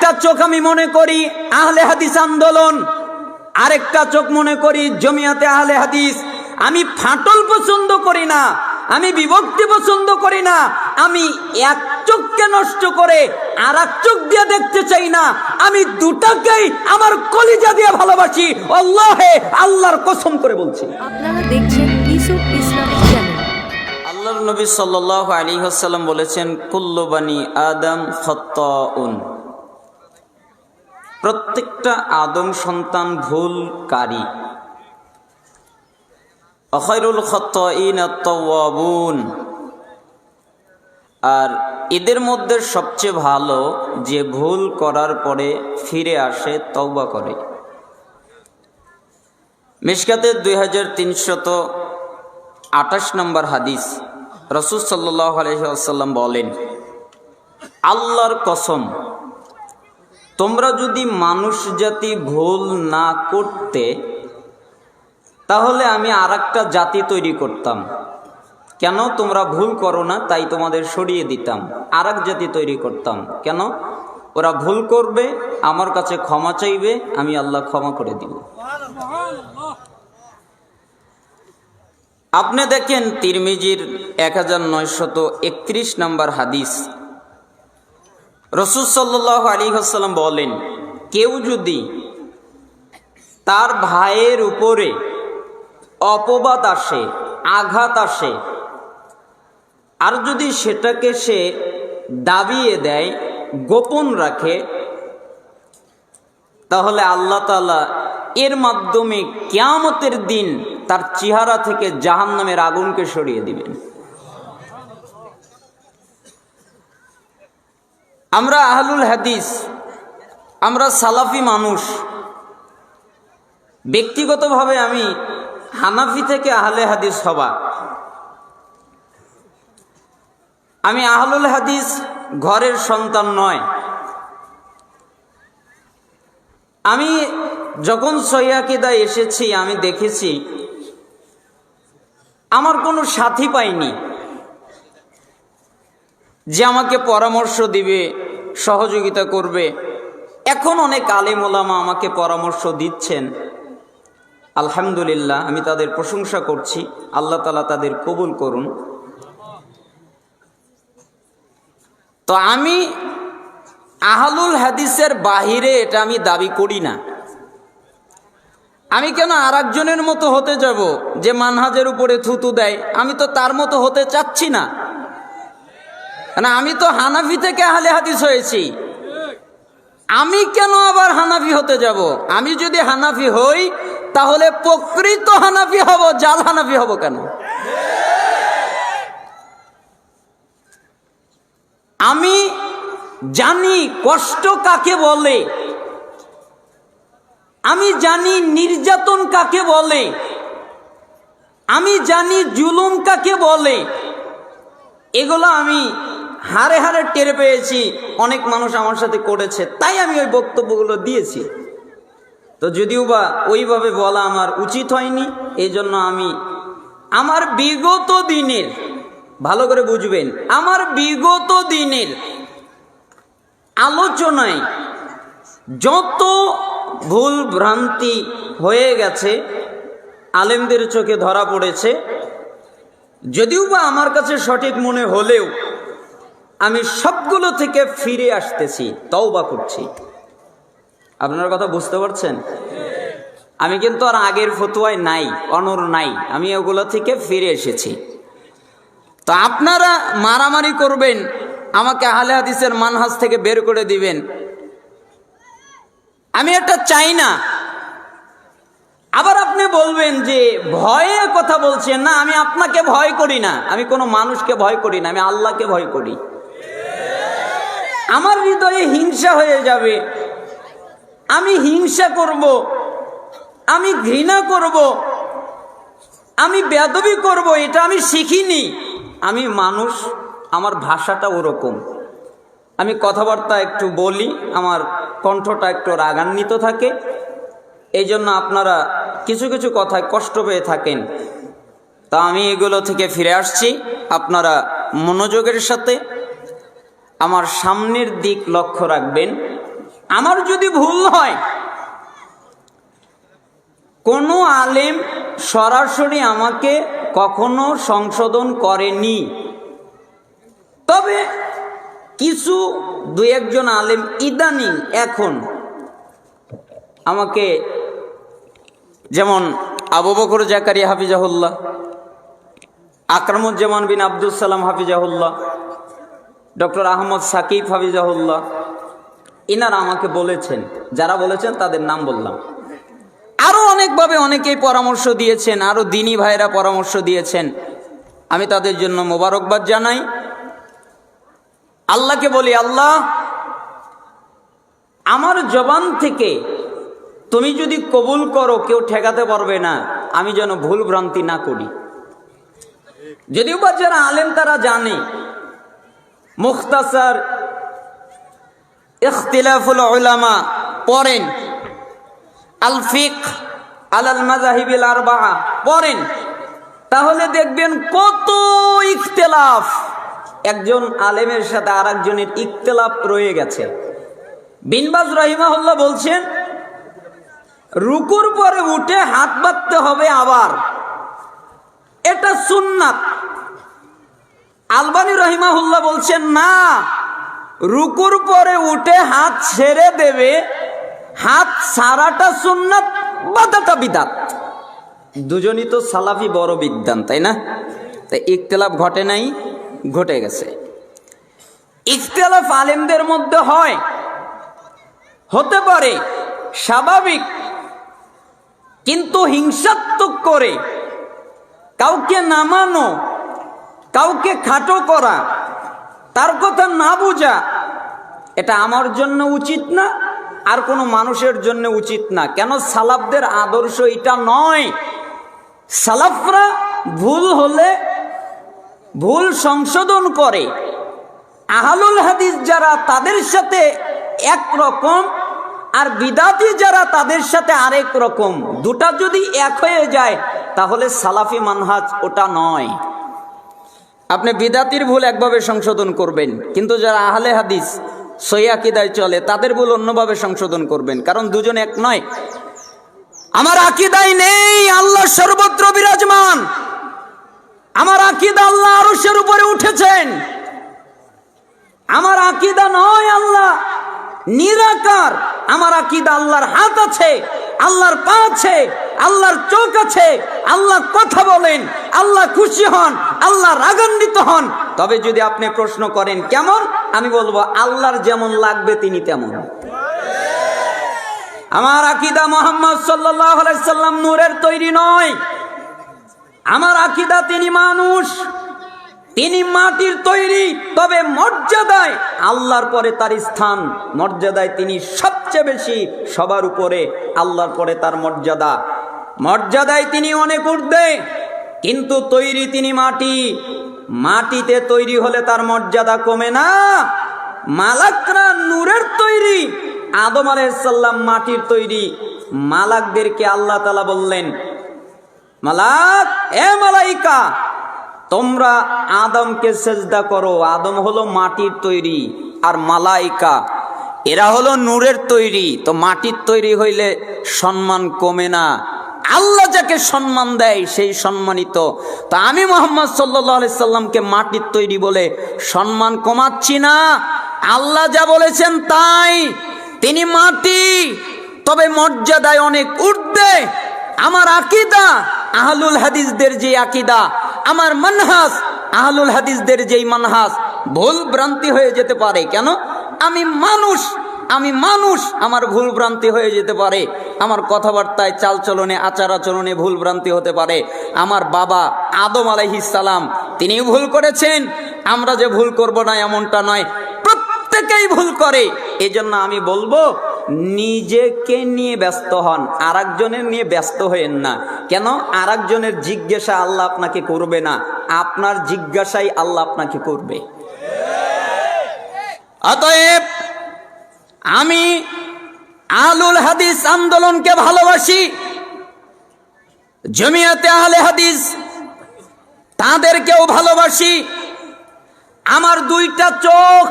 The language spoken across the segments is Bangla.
একটা চোখ আমি মনে করি আহলে হাদিস আন্দোলন, আরেকটা চোখ মনে করি জমিয়াতে আহলে হাদিস। আমি ফাটল পছন্দ করি না, আমি বিভক্তি পছন্দ করি না, আমি এক চোখকে নষ্ট করে আর এক চোখ দিয়ে দেখতে চাই না, আমি দুটাকেই আমার কলিজা দিয়ে ভালোবাসি। আল্লাহে, আল্লাহর কসম করে বলছি। আপনারা দেখছেন ইউসুফ ইসলামিক চ্যানেল। আল্লাহর নবী সাল্লাল্লাহু আলাইহি ওয়াসাল্লাম বলেছেন, কুল্লু বানি আদম খাত্তাউন, প্রত্যেকটা আদম সন্তান ভুলকারী। খায়রুল খাত্তাইন আত-তাওয়াবুন, আর এদের মধ্যে সবচেয়ে ভালো যে ভুল করার পরে ফিরে আসে, তওবা করে। মিশকাতে 2328 নম্বর হাদিস, রাসূল সাল্লাল্লাহু আলাইহি ওয়াসাল্লাম বলেন, আল্লাহর কসম, তোমরা যদি মানুষ জাতি ভুল না করতে তাহলে আমি আরেকটা জাতি তৈরি করতাম। কেন? তোমরা ভুল করো না তাই তোমাদের সরিয়ে দিতাম, আরেক জাতি তৈরি করতাম। কেন? ওরা ভুল করবে, আমার কাছে ক্ষমা চাইবে, আমি আল্লাহ ক্ষমা করে দিব। আপনি দেখেন তিরমিজির 1931 নম্বর হাদিস, রাসূল সাল্লাল্লাহু আলাইহি ওয়াসাল্লাম বলেন, কেউ যদি তার ভাইয়ের উপরে অপবাদ আসে, আঘাত আসে, আর যদি সেটাকে সে দাবিয়ে দেয়, গোপন রাখে, তাহলে আল্লাহ তাআলা এর মাধ্যমে কিয়ামতের দিন তার চেহারা থেকে জাহান্নামের আগুনকে সরিয়ে দিবেন। আমরা আহলুল হাদিস, আমরা সালাফি মানুষ। ব্যক্তিগতভাবে আমি হানাফি থেকে আহলে হাদিস হবা। আমি আহলুল হাদিস ঘরের সন্তান নয়। আমি যখন সহিহ আকীদায় এসেছি আমি দেখেছি আমার কোনো সাথী পাইনি যে আমাকে পরামর্শ দিবে, সহযোগিতা করবে। এখন অনেক আলেম ওলামা আমাকে পরামর্শ দিচ্ছেন, আলহামদুলিল্লাহ, আমি তাদের প্রশংসা করছি। আল্লাহ তাআলা তাদের কবুল করুন। তো আমি আহলুল হাদিসের বাহিরে এটা আমি দাবি করি না। আমি কেন আরেকজনের মতো হতে যাব যে মানহাজের উপরে থুতু দেয়? আমি তো তার মতো হতে চাচ্ছি না। না, আমি তো হানাফি থেকে আহলে হাদিস হয়েছি, আমি কেন আবার হানাফি হতে যাব? আমি যদি হানাফি হই তাহলে প্রকৃত হানাফি হব, জাল হানাফি হব কেন? আমি জানি কষ্ট কাকে বলে, আমি জানি নির্যাতন কাকে বলে, আমি জানি জুলুম কাকে বলে। এগুলো আমি হারে হারে টের পেয়েছি, অনেক মানুষ আমার সাথে করেছে, তাই আমি ওই বক্তব্যগুলো দিয়েছি। তো যদিও বা ওইভাবে বলা আমার উচিত হয়নি, এই জন্য আমি আমার বিগত দিনের, ভালো করে বুঝবেন, আমার বিগত দিনের আলোচনায় যত ভুল ভ্রান্তি হয়ে গেছে আলেমদের চোখে ধরা পড়েছে, যদিও বা আমার কাছে সঠিক মনে হলেও আমি সবগুলো থেকে ফিরে আসতেছি, তওবা করছি। আপনার কথা বুঝতে পারছেন? আমি কিন্তু আর আগের ফতোয়ায় নাই, অনর নাই, আমি ওগুলো থেকে ফিরে এসেছি। তো আপনারা মারামারি করবেন, আমাকে আহলে হাদিসের মানহাজ থেকে বের করে দিবেন, আমি এটা চাই না। আবার আপনি বলবেন যে ভয়ে কথা বলছেন। না, আমি আপনাকে ভয় করি না, আমি কোনো মানুষকে ভয় করি না, আমি আল্লাহকে ভয় করি। আমার হৃদয়ে হিংসা হয়ে যাবে, আমি হিংসা করব, আমি ঘৃণা করব, আমি বেয়াদবি করব, এটা আমি শিখিনি। আমি মানুষ, আমার ভাষাটা ওরকম, আমি কথাবার্তা একটু বলি, আমার কণ্ঠটা একটু রাগান্বিত থাকে। এই জন্য আপনারা কিছু কিছু কথায় কষ্ট পেয়ে থাকেন। তা আমি এগুলো থেকে ফিরে আসছি। আপনারা মনোযোগের সাথে আমার সামনের দিক লক্ষ্য রাখবেন। আমার যদি ভুল হয়, কোনো আলেম সরাসরি আমাকে কখনো সংশোধন করেনি, তবে কিছু দুই একজন আলেম ইদানিং এখন আমাকে, যেমন আবু বকর জাকারিয়া হাফিজাহুল্লাহ, আকরামুজ্জামান বিন আব্দুল সালাম হাফিজাহুল্লাহ, ডক্টর আহমদ সাকিব হাফিজাহুল্লাহ, ইনারা আমাকে বলেছেন, যারা বলেছেন তাদের নাম বললাম। আরো অনেকভাবে অনেকেই পরামর্শ দিয়েছেন, আরো দিনী ভাইরা পরামর্শ দিয়েছেন, আমি তাদের জন্য মোবারকবাদ জানাই। আল্লাহকে বলি, আল্লাহ আমার জবান থেকে তুমি যদি কবুল করো কেউ ঠেকাতে পারবে না, আমি যেন ভুল ভ্রান্তি না করি। যদিও বা যারা আলেম তারা জানে, মুখতাসার ইখতিলাফুল উলামা পড়েন, আল ফিকহ আলাল মাযাহিবিল আরবাআ পড়েন, তাহলে দেখবেন কত ইখতিলাফ, একজন আলেমের সাথে আরেকজনের ইখতিলাফ রয়ে গেছে। বিন বাজ রাহিমাহুল্লাহ বলছেন, রুকুর পরে উঠে হাত বাঁধতে হবে আবার, এটা সুন্নাত। আলবানী রাহিমাহুল্লাহ বলছেন, না, রুকুর পরে উঠে হাত ছেড়ে দেবে, হাত ছাড়াটা সুন্নাত, বাঁধাটা বিদাত। দুজনই তো সালাফি বড় বিদ্বান, তাই না? তাই ইখতিলাফ ঘটে নাই, ঘটে গেছে। ইখতিলাফ আলেমদের মধ্যে হয়, হতে পারে, স্বাভাবিক, কিন্তু হিংসাত্মক করে কাউকে নামানো, কাউকে খাটো করা, তার কথা না বোঝা, এটা আমার জন্য উচিত না, আর কোনো মানুষের জন্য উচিত না। কেন? সালাফদের আদর্শ এটা নয়। সালাফরা ভুল হলে ভুল সংশোধন করে, আহলুল হাদিস যারা তাদের সাথে একরকম, আর বিদাতি যারা তাদের সাথে আরেক রকম, দুটা যদি এক হয়ে যায় তাহলে সালাফি মানহাজ ওটা নয়। আপনি বিদাতির ভুল একভাবে সংশোধন করবেন, কিন্তু যারা আহলে হাদিস সহিহ আকীদায় চলে তাদের ভুল অন্যভাবে সংশোধন করবেন, কারণ দুজন এক নয়। আমার আকীদায় নেই আল্লাহ সর্বত্র বিরাজমান, আমার আকীদা আল্লাহ আরশের উপরে উঠেছেন, আমার আকীদা নয় আল্লাহ নিরাকার, আমার আকীদা আল্লাহর হাত আছে, আল্লাহর পা আছে, আল্লাহর চোখ আছে, আল্লাহ কথা বলেন, আল্লাহ খুশি হন, আল্লাহ রাগান্বিত হন। তবে যদি আপনি প্রশ্ন করেন কেমন, আমি বলবো আল্লাহর যেমন লাগবে তিনি তেমন। আমার আকীদা মুহাম্মদ সাল্লাল্লাহু আলাইহি সাল্লাম নূরের তৈরি নয়, আমার আকীদা তিনি মানুষ, তিনি মাটির তৈরি, তবে মর্যাদায় আল্লাহর পরে তার স্থান, মর্যাদায় তিনি সবচেয়ে বেশি, সবার উপরে, আল্লাহর পরে তার মর্যাদা, মর্যাদায় তিনি অনেক ঊর্ধ্বে, কিন্তু তৈরি তিনি মাটি, মাটিতে তৈরি হলে তার মর্যাদা কমে না। মালাকরা নূরের তৈরি, আদম আলাইহিস সালাম মাটির তৈরি, মালাকদেরকে আল্লাহ তাআলা বললেন, মালাক, এ মালাইকা, তোমরা আদমকে সেজদা করো। আদম হলো মাটির তৈরি, আর মালাইকা এরা হলো নূরের তৈরি। তো মাটির তৈরি হইলে সম্মান কমে না, আল্লাহ যাকে সম্মান দেয় সেই সম্মানিত। তো আমি মুহাম্মদ সাল্লাল্লাহু আলাইহি সাল্লামকে মাটির তৈরি বলে সম্মান কমাচ্ছি না, আল্লাহ যা বলেছেন তাই, তিনি মাটি, তবে মর্যাদায় অনেক ঊর্ধ্বে। আমার আকীদা আহলুল হাদিসদের যে আকীদা, আমার মানহাজ আহলুল হাদিসদের যেই মানহাজ, ভুল ভ্রান্তি হয়ে যেতে পারে। কেন? আমি মানুষ, আমার ভুল ভ্রান্তি হয়ে যেতে পারে, আমার কথাবার্তায়, চালচলনে, আচার আচরণে ভুল ভ্রান্তি হতে পারে। আমার বাবা আদম আলাইহিস সালাম তিনি ভুল করেছেন, আমরা যে ভুল করব না এমনটা নয়, প্রত্যেকেই ভুল করে। এজন্য আমি বলবো, নিজেকে নিয়ে ব্যস্ত হন, আরেকজনের নিয়ে ব্যস্ত হয়েন না। কেন? আরেকজনের জিজ্ঞাসা আল্লাহ আপনাকে করবে না, আপনার জিজ্ঞাসাই আল্লাহ আপনাকে করবে। অতএব আমি আহলুল হাদিস আন্দোলনকে ভালোবাসি, জমিয়তে আহলে হাদিস তাদেরকেও ভালোবাসি। আমার দুইটা চোখ,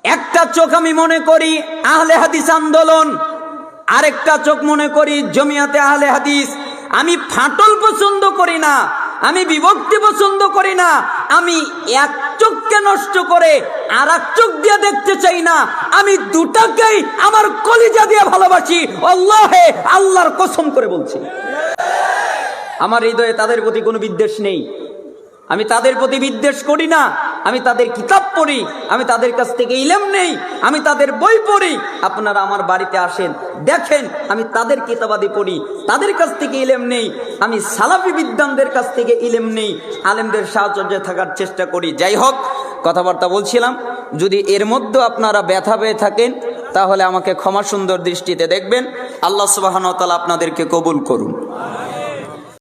একটা চোখ আমি মনে করি আহলে হাদিস আন্দোলন, আরেকটা চোখ মনে করি জমিয়াতে আহলে হাদিস। আমি ফাটল পছন্দ করি না, আমি বিভক্তি পছন্দ করি না, আমি এক চোখকে নষ্ট করে আর এক চোখ দিয়ে দেখতে চাই না, আমি দুটাকেই আমার কলিজা দিয়ে ভালোবাসি। আল্লাহে, আল্লাহর কসম করে বলছি, আমার হৃদয়ে তাদের প্রতি কোনো বিদ্বেষ নেই। আমি তাদের প্রতি বিদ্বেষ করি না, আমি তাদের কিতাব পড়ি, আমি তাদের কাছ থেকে ইলম নেই, আমি তাদের বই পড়ি। আপনারা আমার বাড়িতে আসেন, দেখেন আমি তাদের কিতাবাদি পড়ি, তাদের কাছ থেকে ইলম নেই, আমি সালাফি বিদ্বানদের কাছ থেকে ইলম নেই, আলেমদের সাহায্যে থাকার চেষ্টা করি। যাই হোক, কথাবার্তা বলছিলাম, যদি এর মধ্যে আপনারা ব্যথা পেয়ে থাকেন তাহলে আমাকে ক্ষমা সুন্দর দৃষ্টিতে দেখবেন। আল্লাহ সুবহানাহু ওয়া তাআলা আপনাদেরকে কবুল করুন।